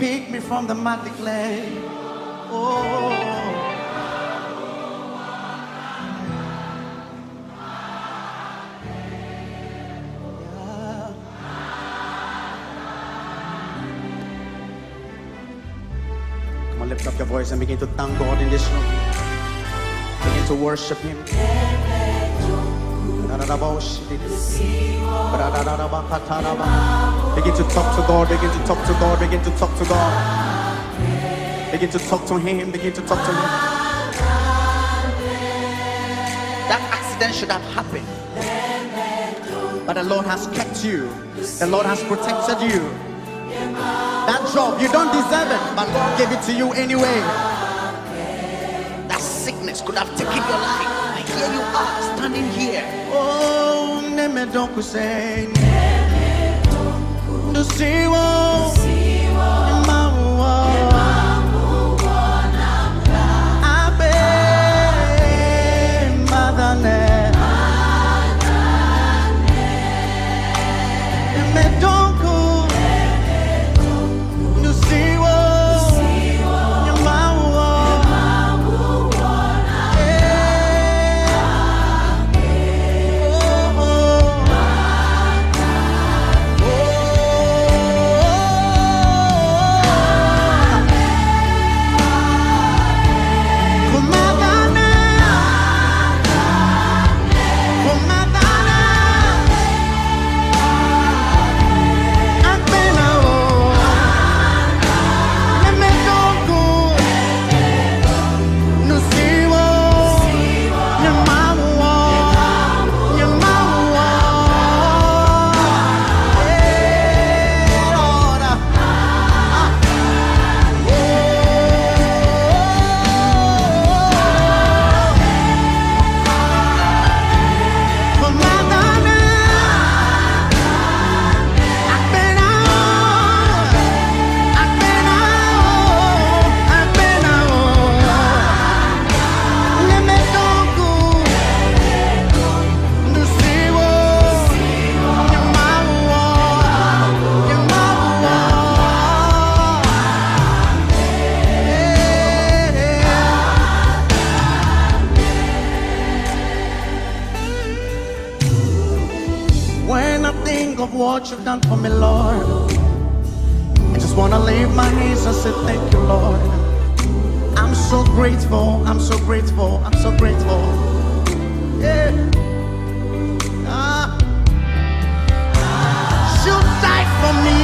picked me from the mighty clay. Oh, yeah. Come on, lift up your voice and begin to thank God in this room. Begin to worship Him. Begin to talk to God, begin to talk to God, begin to talk to God. Begin to talk to Him, begin to talk to Him. That accident should have happened, but the Lord has kept you. The Lord has protected you. That job, you don't deserve it, but God gave it to you anyway. That sickness could have taken your life, but here you are, standing here. Oh, neme don't say, no see what, of what you've done for me, Lord, I just want to lift my hands and say thank you, Lord. I'm so grateful, I'm so grateful, I'm so grateful. Yeah. You died for me.